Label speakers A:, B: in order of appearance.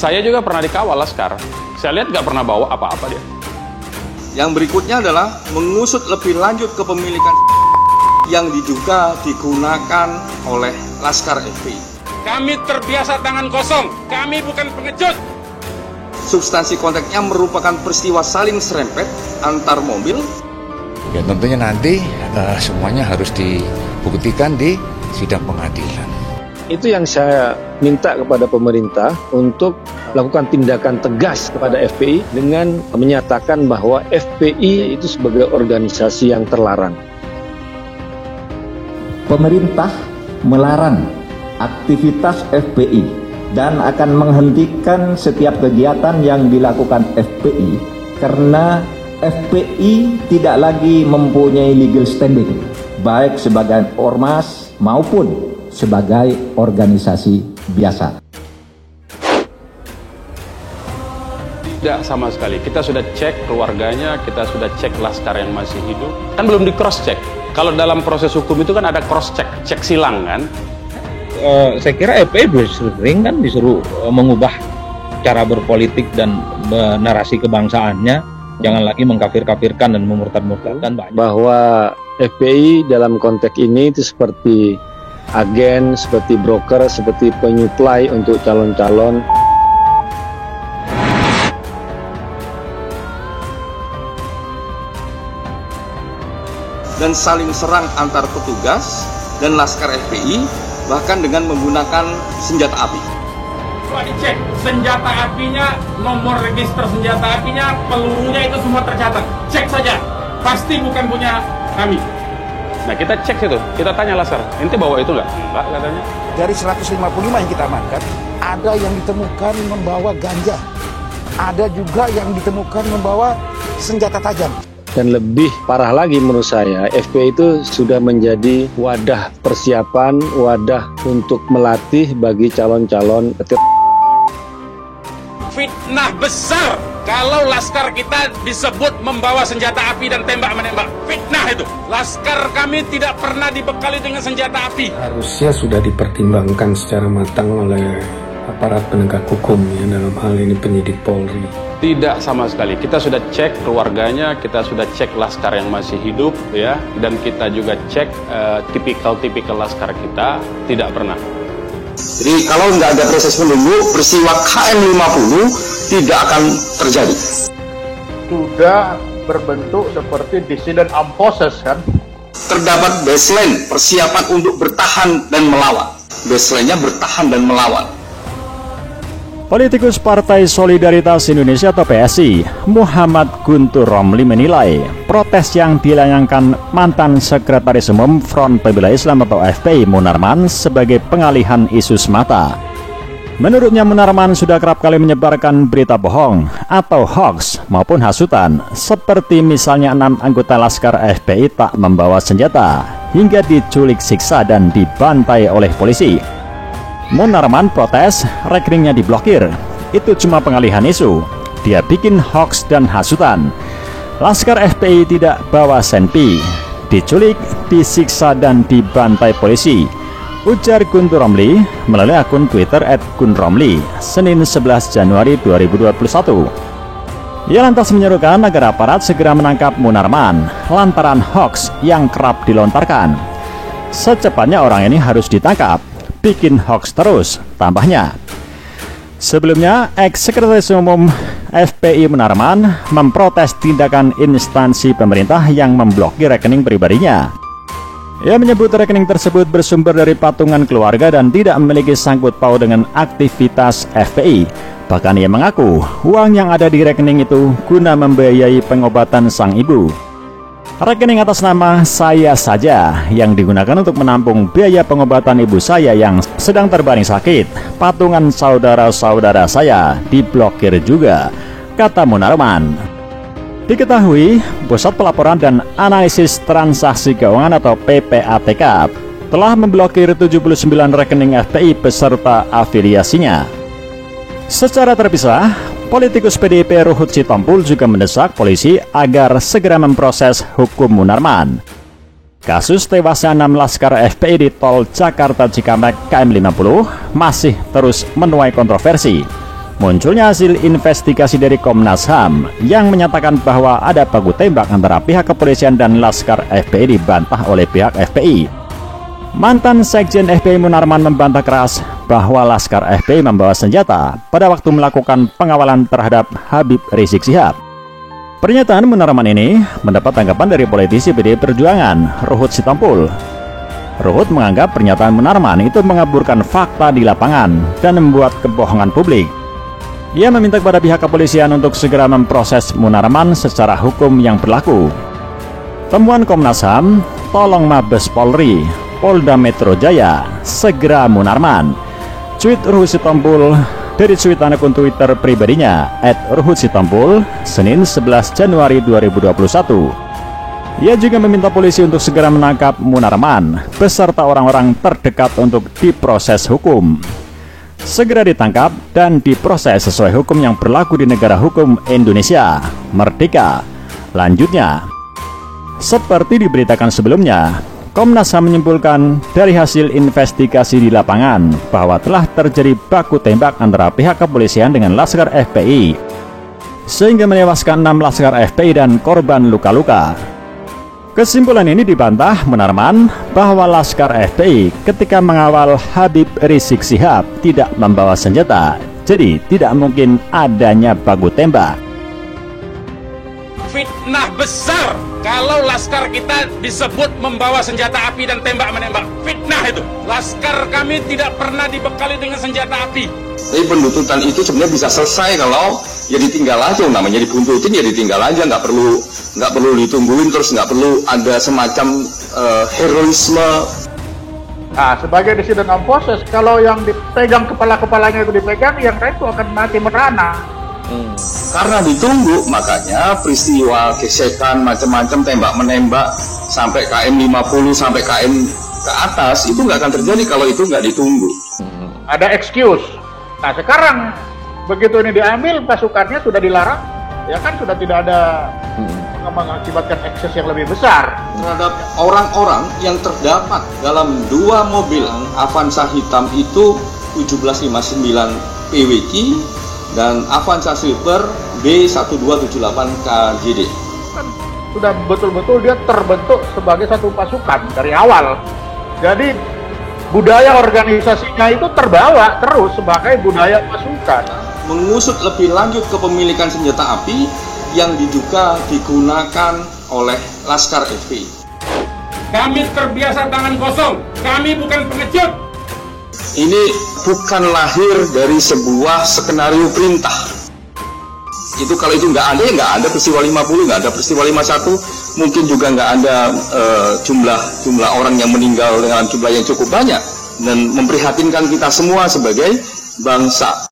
A: Saya juga pernah dikawal Laskar. Saya lihat nggak pernah bawa apa-apa dia.
B: Yang berikutnya adalah mengusut lebih lanjut kepemilikan yang diduga digunakan oleh Laskar FPI.
C: Kami terbiasa tangan kosong, kami bukan pengecut.
B: Substansi konteksnya merupakan peristiwa saling serempet antar mobil.
D: Ya tentunya nanti semuanya harus dibuktikan di sidang pengadilan.
E: Itu yang saya minta kepada pemerintah untuk melakukan tindakan tegas kepada FPI dengan menyatakan bahwa FPI itu sebagai organisasi yang terlarang.
F: Pemerintah melarang aktivitas FPI dan akan menghentikan setiap kegiatan yang dilakukan FPI karena FPI tidak lagi mempunyai legal standing baik sebagai ormas maupun sebagai organisasi biasa.
A: Tidak sama sekali. Kita sudah cek keluarganya, kita sudah cek Laskar yang masih hidup. Kan belum di cross check. Kalau dalam proses hukum itu kan ada cross check, cek silang kan.
G: Saya kira FPI sering kan disuruh mengubah cara berpolitik dan narasi kebangsaannya. Jangan lagi mengkafir-kafirkan dan memurtad-murtadkan banyak.
E: Bahwa FPI dalam konteks ini itu seperti agen, seperti broker, seperti penyuplai untuk calon-calon.
B: Dan saling serang antar petugas dan Laskar FPI, bahkan dengan menggunakan senjata api.
C: Coba dicek, senjata apinya, nomor register senjata apinya, pelurunya itu semua tercatat. Cek saja, pasti bukan punya kami.
A: Nah kita cek situ, kita tanya Laskar, ente bawa itu nggak? Enggak katanya.
H: Dari 155 yang kita amankan, ada yang ditemukan membawa ganja, ada juga yang ditemukan membawa senjata tajam.
E: Dan lebih parah lagi menurut saya, FPI itu sudah menjadi wadah persiapan, wadah untuk melatih bagi calon-calon.
C: Fitnah besar kalau Laskar kita disebut membawa senjata api dan tembak-menembak. Fitnah itu. Laskar kami tidak pernah dibekali dengan senjata api.
I: Harusnya sudah dipertimbangkan secara matang oleh aparat penegak hukum ya, dalam hal ini penyidik Polri.
A: Tidak sama sekali. Kita sudah cek keluarganya, kita sudah cek Laskar yang masih hidup ya, dan kita juga cek tipikal Laskar kita, tidak pernah.
B: Jadi kalau nggak ada proses menunggu, peristiwa KM50 tidak akan terjadi.
J: Sudah berbentuk seperti dissident armed forces kan?
B: Terdapat baseline persiapan untuk bertahan dan melawan. Baseline-nya bertahan dan melawan.
K: Politikus Partai Solidaritas Indonesia atau PSI, Muhammad Guntur Romli menilai protes yang dilayangkan mantan Sekretaris Umum Front Pembela Islam atau FPI Munarman sebagai pengalihan isu semata. Menurutnya Munarman sudah kerap kali menyebarkan berita bohong atau hoax maupun hasutan, seperti misalnya 6 anggota Laskar FPI tak membawa senjata hingga diculik siksa dan dibantai oleh polisi. Munarman protes, rekeningnya diblokir. Itu cuma pengalihan isu. Dia bikin hoax dan hasutan. Laskar FPI tidak bawa senpi, diculik, disiksa dan dibantai polisi, ujar Guntur Romli melalui akun Twitter @gunromli, Senin 11 Januari 2021. Ia lantas menyerukan agar aparat segera menangkap Munarman lantaran hoax yang kerap dilontarkan. Secepatnya orang ini harus ditangkap. Bikin hoax terus, tambahnya. Sebelumnya, ex-sekretaris umum FPI Munarman memprotes tindakan instansi pemerintah yang memblokir rekening pribadinya. Ia menyebut rekening tersebut bersumber dari patungan keluarga dan tidak memiliki sangkut paut dengan aktivitas FPI. Bahkan ia mengaku uang yang ada di rekening itu guna membiayai pengobatan sang ibu. Rekening atas nama saya saja yang digunakan untuk menampung biaya pengobatan ibu saya yang sedang terbaring sakit. Patungan saudara-saudara saya diblokir juga, kata Munarman. Diketahui, Pusat Pelaporan dan Analisis Transaksi Keuangan atau PPATK telah memblokir 79 rekening FPI beserta afiliasinya. Secara terpisah, politikus PDIP Ruhut Sitompul juga mendesak polisi agar segera memproses hukum Munarman. Kasus tewasnya 6 Laskar FPI di tol Jakarta Cikampek KM50 masih terus menuai kontroversi. Munculnya hasil investigasi dari Komnas HAM yang menyatakan bahwa ada baku tembak antara pihak kepolisian dan Laskar FPI dibantah oleh pihak FPI. Mantan Sekjen FPI Munarman membantah keras bahwa Laskar FPI membawa senjata pada waktu melakukan pengawalan terhadap Habib Rizik Syihab. Pernyataan Munarman ini mendapat tanggapan dari politisi PDI Perjuangan, Ruhut Sitompul. Ruhut menganggap pernyataan Munarman itu mengaburkan fakta di lapangan dan membuat kebohongan publik. Ia meminta kepada pihak kepolisian untuk segera memproses Munarman secara hukum yang berlaku. Temuan Komnas HAM, tolong Mabes Polri, Polda Metro Jaya, segera Munarman. Tweet Ruhut Sitompul dari cuitan akun Twitter pribadinya @ruhutsitompul, Senin 11 Januari 2021. Ia juga meminta polisi untuk segera menangkap Munarman beserta orang-orang terdekat untuk diproses hukum. Segera ditangkap dan diproses sesuai hukum yang berlaku di negara hukum Indonesia merdeka. Lanjutnya, seperti diberitakan sebelumnya, Komnas HAM menyimpulkan dari hasil investigasi di lapangan bahwa telah terjadi baku tembak antara pihak kepolisian dengan Laskar FPI sehingga menewaskan 6 Laskar FPI dan korban luka-luka. Kesimpulan ini dibantah Munarman bahwa Laskar FPI ketika mengawal Habib Rizik Syihab tidak membawa senjata, jadi tidak mungkin adanya baku tembak.
C: Fitnah besar kalau Laskar kita disebut membawa senjata api dan tembak menembak. Fitnah itu. Laskar kami tidak pernah dibekali dengan senjata api.
B: Tapi penuntutan itu sebenarnya bisa selesai kalau ya ditinggal aja, namanya dibuntutin ya ditinggal aja, nggak perlu ditungguin, terus nggak perlu ada semacam heroisme.
J: Nah, sebagai dissident of process, kalau yang dipegang kepala-kepalanya itu dipegang, yang lain itu akan mati merana.
B: Karena ditunggu, makanya peristiwa gesekan macam-macam tembak-menembak sampai KM 50 sampai KM ke atas itu nggak akan terjadi kalau itu nggak ditunggu.
J: Ada excuse. Nah sekarang begitu ini diambil, pasukannya sudah dilarang, ya kan sudah tidak ada mengakibatkan ekses yang lebih besar
B: terhadap orang-orang yang terdapat dalam 2 mobil Avanza hitam itu 1759 PWK dan Avanza Silver B1278 KJD.
J: Kan sudah betul-betul dia terbentuk sebagai satu pasukan dari awal. Jadi budaya organisasinya itu terbawa terus sebagai budaya pasukan.
B: Mengusut lebih lanjut kepemilikan senjata api yang diduga digunakan oleh Laskar FPI.
C: Kami terbiasa tangan kosong. Kami bukan pengecut.
B: Ini bukan lahir dari sebuah skenario perintah. Itu kalau itu nggak ada, ya nggak ada peristiwa 50, nggak ada peristiwa 51, mungkin juga nggak ada jumlah orang yang meninggal dengan jumlah yang cukup banyak dan memprihatinkan kita semua sebagai bangsa.